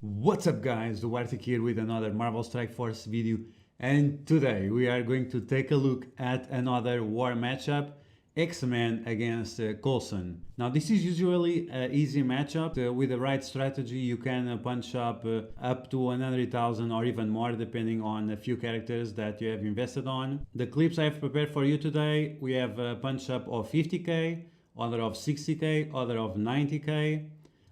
What's up guys, the Wartik here with another Marvel Strike Force video, and today we are going to take a look at another war matchup, X-Men against Coulson. Now this is usually an easy matchup. With the right strategy you can punch up to 100,000 or even more depending on a few characters that you have invested on. The clips I have prepared for you today, we have a punch up of 50k, other of 60k, other of 90k.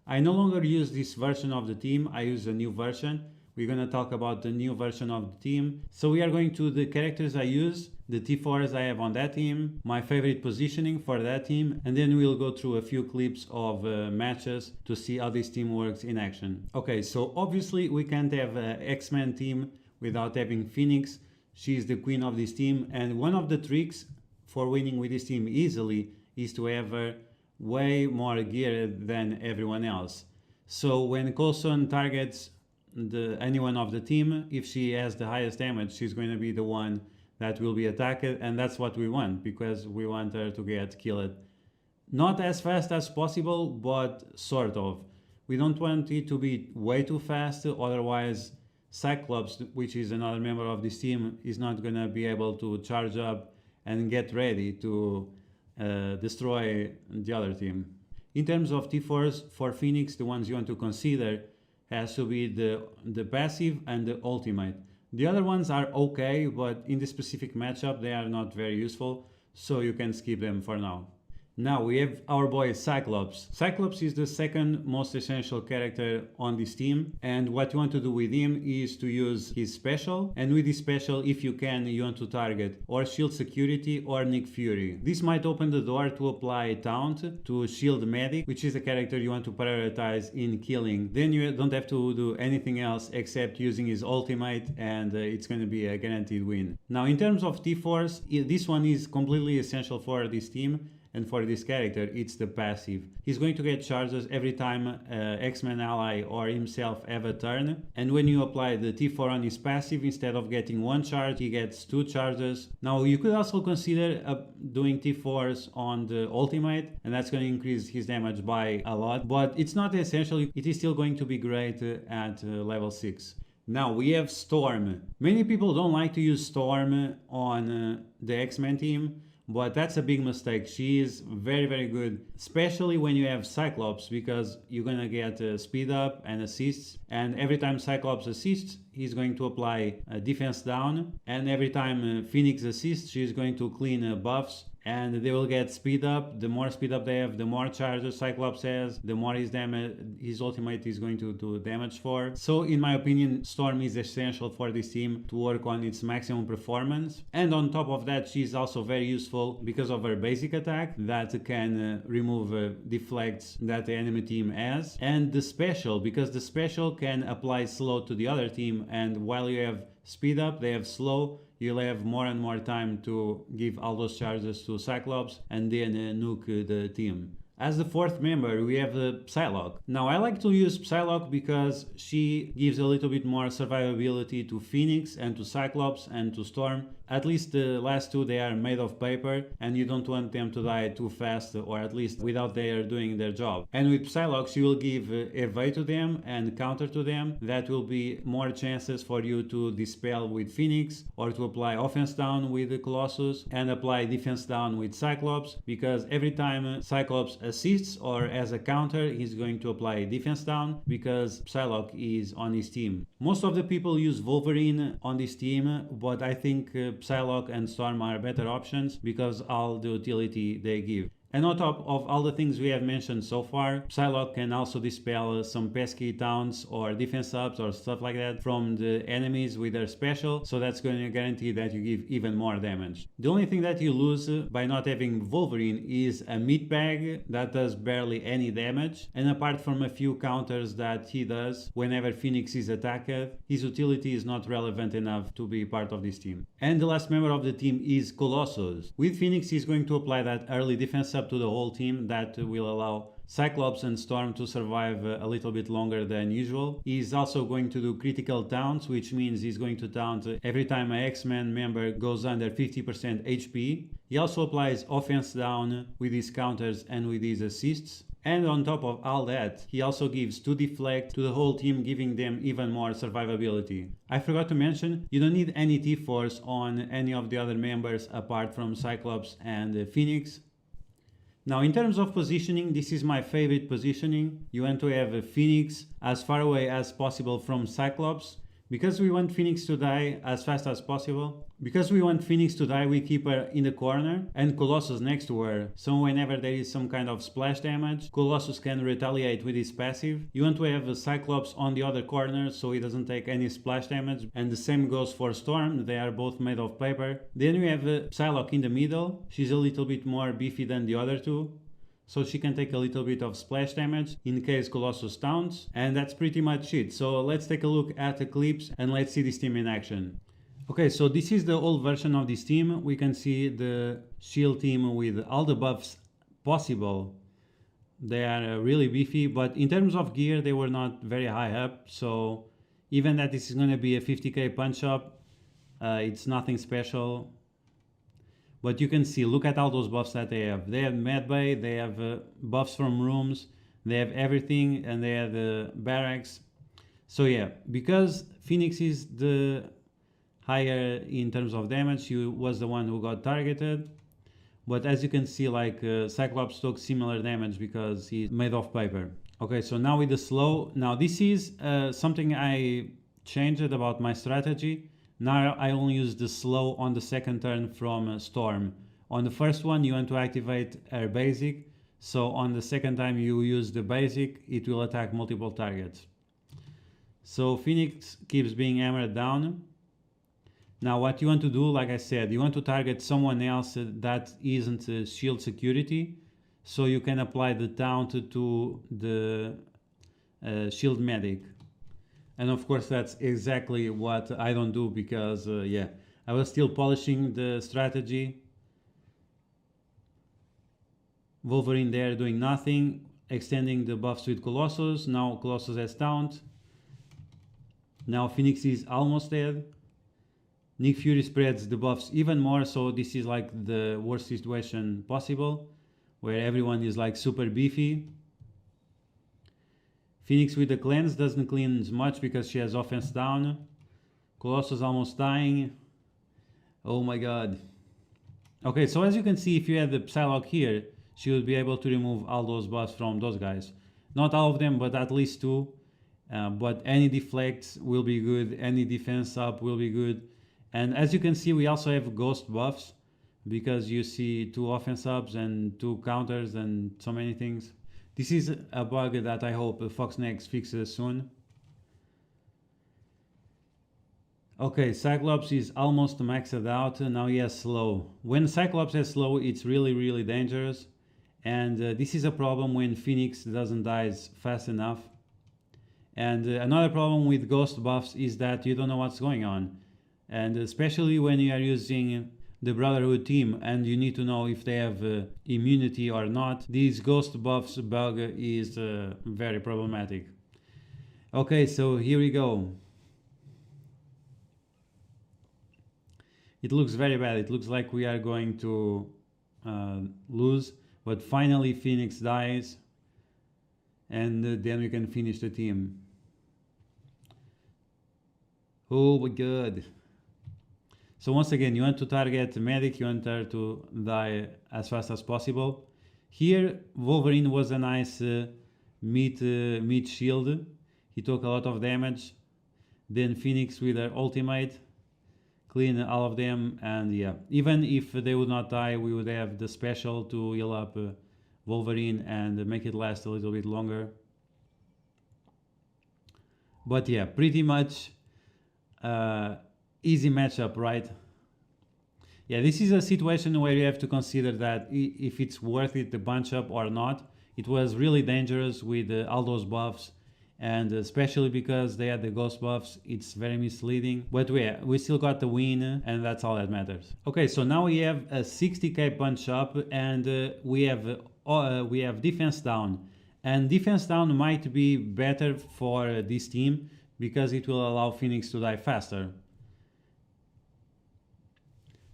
I no longer use this version of the team, I use a new version. We're going to talk about the new version of the team. So we are going to the characters I use, the T4s I have on that team, my favorite positioning for that team, and then we'll go through a few clips of matches to see how this team works in action. Okay, so obviously we can't have an X-Men team without having Phoenix. She's the queen of this team, and one of the tricks for winning with this team easily is to have her way more gear than everyone else. So when Coulson targets anyone of the team, if she has the highest damage, she's going to be the one that will be attacked, and that's what we want because we want her to get killed. Not as fast as possible, but sort of. We don't want it to be way too fast, otherwise Cyclops, which is another member of this team, is not going to be able to charge up and get ready to destroy the other team. In terms of T4s for Phoenix, the ones you want to consider has to be the passive and the ultimate. The other ones are okay, but in the specific matchup they are not very useful, so you can skip them for now. Now we have our boy Cyclops. Cyclops is the second most essential character on this team, and what you want to do with him is to use his special, and with his special, if you can, you want to target or Shield Security or Nick Fury. This might open the door to apply Taunt to Shield Medic, which is a character you want to prioritize in killing. Then you don't have to do anything else except using his ultimate, and it's going to be a guaranteed win. Now in terms of T4s, this one is completely essential for this team. And for this character, it's the passive. He's going to get charges every time X-Men ally or himself have a turn. And when you apply the T4 on his passive, instead of getting one charge, he gets 2 charges. Now you could also consider doing T4s on the ultimate, and that's going to increase his damage by a lot. But it's not essential, it is still going to be great at level 6. Now we have Storm. Many people don't like to use Storm on the X-Men team, but that's a big mistake. She is very good, especially when you have Cyclops, because you're gonna get speed up and assists, and every time Cyclops assists, he's going to apply a defense down, and every time Phoenix assists, she's going to clean buffs, and they will get speed up. The more speed up they have, the more charges Cyclops has, the more his ultimate is going to do damage for. So in my opinion, Storm is essential for this team to work on its maximum performance. And on top of that, she's also very useful because of her basic attack that can remove deflects that the enemy team has, and the special, because the special can apply slow to the other team, and while you have speed up, they have slow, you'll have more and more time to give all those charges to Cyclops and then nuke the team. As the fourth member, we have PSYLOCKE. Now I like to use PSYLOCKE because she gives a little bit more survivability to Phoenix and to Cyclops and to Storm. At least the last two, they are made of paper, and you don't want them to die too fast, or at least without they are doing their job. And with PSYLOCKE, she will give evade to them and counter to them. That will be more chances for you to dispel with Phoenix, or to apply offense down with the Colossus and apply defense down with Cyclops, because every time Cyclops assists or as a counter, he's going to apply defense down because PSYLOCKE is on his team. Most of the people use Wolverine on this team, but I think PSYLOCKE and Storm are better options because all the utility they give. And on top of all the things we have mentioned so far, PSYLOCKE can also dispel some pesky taunts or defense ups or stuff like that from the enemies with their special, so that's going to guarantee that you give even more damage. The only thing that you lose by not having Wolverine is a meat bag that does barely any damage, and apart from a few counters that he does whenever Phoenix is attacked, his utility is not relevant enough to be part of this team. And the last member of the team is Colossus. With Phoenix, he's going to apply that early defense up to the whole team that will allow Cyclops and Storm to survive a little bit longer than usual. He's also going to do critical taunts, which means he's going to taunt every time an X-Men member goes under 50% HP. He also applies offense down with his counters and with his assists. And on top of all that, he also gives 2 deflect to the whole team, giving them even more survivability. I forgot to mention, you don't need any T-Force on any of the other members apart from Cyclops and Phoenix. Now in terms of positioning, this is my favorite positioning. You want to have Phoenix as far away as possible from Cyclops. Because we want Phoenix to die as fast as possible. Because we want Phoenix to die, we keep her in the corner and Colossus next to her. So whenever there is some kind of splash damage, Colossus can retaliate with his passive. You want to have a Cyclops on the other corner so he doesn't take any splash damage. And the same goes for Storm, they are both made of paper. Then we have PSYLOCKE in the middle. She's a little bit more beefy than the other two, so she can take a little bit of splash damage in case Colossus taunts, and that's pretty much it. So let's take a look at Eclipse and let's see this team in action. Okay, so this is the old version of this team. We can see the Shield team with all the buffs possible. They are really beefy, but in terms of gear they were not very high up, so even that this is going to be a 50k punch up, it's nothing special. But you can see, look at all those buffs that they have. They have medbay, they have buffs from rooms, they have everything, and they have the barracks. So yeah, because Phoenix is the higher in terms of damage, he was the one who got targeted. But as you can see, like Cyclops took similar damage because he's made of paper. Okay, so now with the slow, now this is something I changed about my strategy. Now I only use the slow on the second turn from Storm. On the first one you want to activate her basic, so on the second time you use the basic, it will attack multiple targets. So Phoenix keeps being hammered down. Now what you want to do, like I said, you want to target someone else that isn't shield security, so you can apply the taunt to the shield medic. And of course that's exactly what I don't do because yeah, I was still polishing the strategy. Wolverine there doing nothing, extending the buffs with Colossus. Now Colossus has taunt. Now Phoenix is almost dead. Nick Fury spreads the buffs even more, so this is like the worst situation possible, where everyone is like super beefy. Phoenix with the cleanse doesn't cleanse much because she has offense down. Colossus almost dying. Oh my god. Okay, so as you can see, if you had the PSYLOCKE here, she would be able to remove all those buffs from those guys. Not all of them, but at least 2. But any deflects will be good, any defense up will be good. And as you can see, we also have ghost buffs, because you see 2 offense ups and 2 counters and so many things. This is a bug that I hope Foxnex fixes soon. Okay, Cyclops is almost maxed out, now he has slow. When Cyclops has slow, it's really dangerous. And this is a problem when Phoenix doesn't die fast enough. And another problem with ghost buffs is that you don't know what's going on. And especially when you are using the Brotherhood team and you need to know if they have immunity or not, these ghost buffs bug is very problematic. Okay, so here we go. It looks very bad. It looks like we are going to lose, but finally Phoenix dies, and then we can finish the team. Oh my god. So once again, you want to target medic, you want her to die as fast as possible. Here Wolverine was a nice mid shield. He took a lot of damage. Then Phoenix with her ultimate clean all of them, and yeah, even if they would not die, we would have the special to heal up Wolverine and make it last a little bit longer. But yeah, pretty much easy matchup, right? Yeah, this is a situation where you have to consider that if it's worth it, the bunch up or not. It was really dangerous with all those buffs, and especially because they had the ghost buffs, it's very misleading. But we still got the win, and that's all that matters. Okay, so now we have a 60k punch up, and we have defense down. And defense down might be better for this team because it will allow Phoenix to die faster.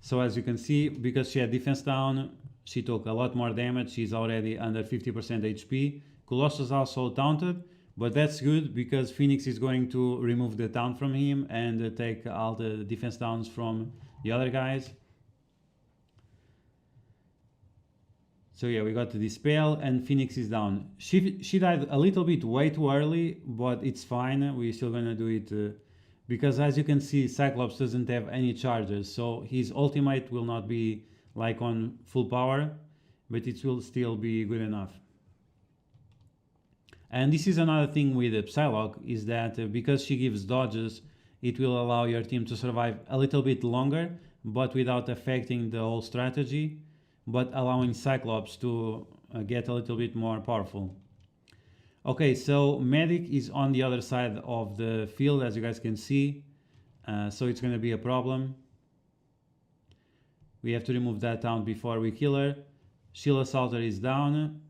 So as you can see, because she had defense down, she took a lot more damage. She's already under 50% HP. Colossus also taunted, but that's good because Phoenix is going to remove the taunt from him and take all the defense downs from the other guys. So yeah, we got the Dispel and Phoenix is down. She died a little bit way too early, but it's fine. We're still gonna do it because as you can see, Cyclops doesn't have any charges, so his ultimate will not be like on full power, but it will still be good enough. And this is another thing with PSYLOCKE, is that because she gives dodges, it will allow your team to survive a little bit longer, but without affecting the whole strategy, but allowing Cyclops to get a little bit more powerful. Okay, so Medic is on the other side of the field, as you guys can see, so it's going to be a problem. We have to remove that taunt before we kill her. Shield Assaulter is down,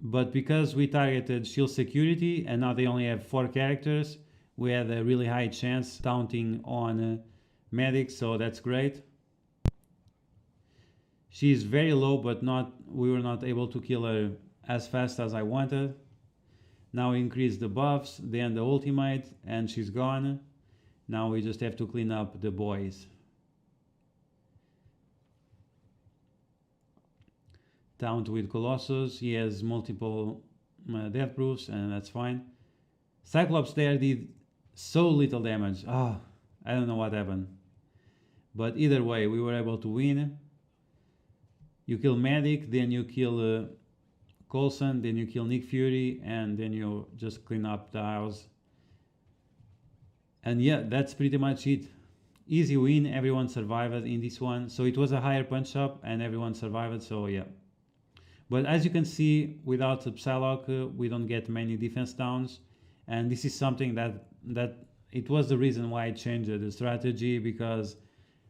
but because we targeted Shield Security and now they only have 4 characters, we had a really high chance taunting on Medic, so that's great. She is very low, but we were not able to kill her as fast as I wanted. Now we increase the buffs, then the ultimate, and she's gone. Now we just have to clean up the boys. Taunt with Colossus, he has multiple death proofs, and that's fine. Cyclops there did so little damage. I don't know what happened. But either way, we were able to win. You kill Medic, then you kill Coulson, then you kill Nick Fury, and then you just clean up the house. And yeah, that's pretty much it. Easy win, everyone survived in this one. So it was a higher punch up and everyone survived, so yeah. But as you can see, without PSYLOCKE, we don't get many defense downs. And this is something that it was the reason why I changed the strategy, because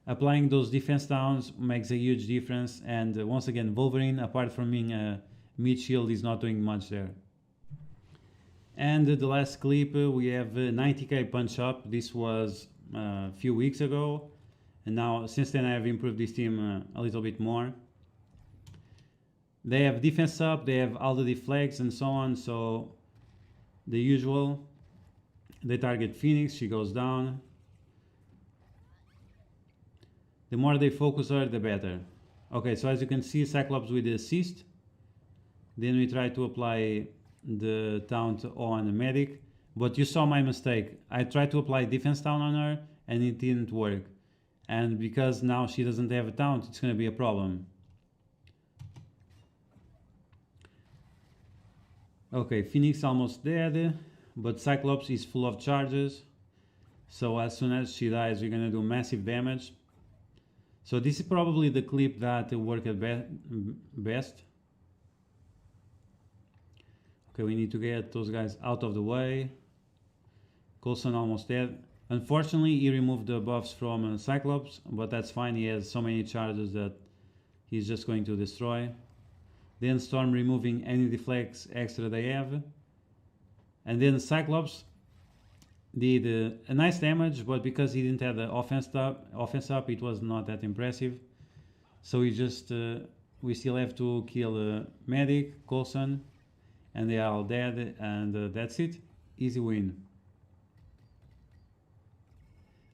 applying those defense downs makes a huge difference. And once again, Wolverine, apart from being a mid shield, is not doing much there. And the last clip, we have 90k punch up. This was a few weeks ago. And now, since then, I have improved this team a little bit more. They have defense up, they have all the deflects and so on, so the usual. They target Phoenix, she goes down. The more they focus her, the better. Okay, so as you can see, Cyclops with the assist. Then we try to apply the taunt on Medic, but you saw my mistake. I tried to apply defense taunt on her and it didn't work. And because now she doesn't have a taunt, it's going to be a problem. Okay, Phoenix almost dead, but Cyclops is full of charges. So as soon as she dies, we're gonna do massive damage. So this is probably the clip that worked best. Okay, we need to get those guys out of the way. Coulson almost dead. Unfortunately, he removed the buffs from Cyclops, but that's fine. He has so many charges that he's just going to destroy. Then Storm removing any deflects extra they have. And then Cyclops did a nice damage, but because he didn't have the offense up, it was not that impressive. So we still have to kill Medic, Coulson, and they are all dead, and that's it. Easy win.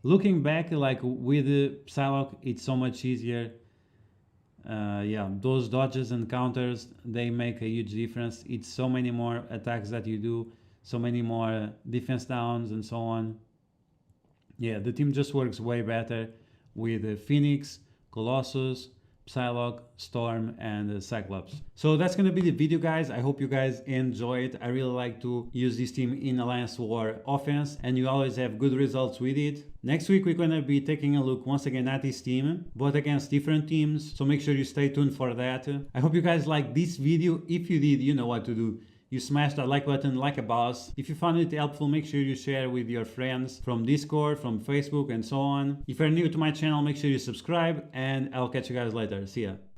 Looking back, like with PSYLOCKE, it's so much easier. Yeah, those dodges and counters, they make a huge difference. It's so many more attacks that you do, so many more defense downs and so on. Yeah, the team just works way better with Phoenix, Colossus, PSYLOCKE, Storm, and Cyclops. So that's gonna be the video, guys. I hope you guys enjoy it. I really like to use this team in Alliance War offense, and you always have good results with it. Next week we're gonna be taking a look once again at this team, but against different teams, so make sure you stay tuned for that. I hope you guys liked this video. If you did, you know what to do. You smash that like button like a boss. If you found it helpful, make sure you share with your friends from Discord, from Facebook, and so on. If you're new to my channel, make sure you subscribe, and I'll catch you guys later. See ya.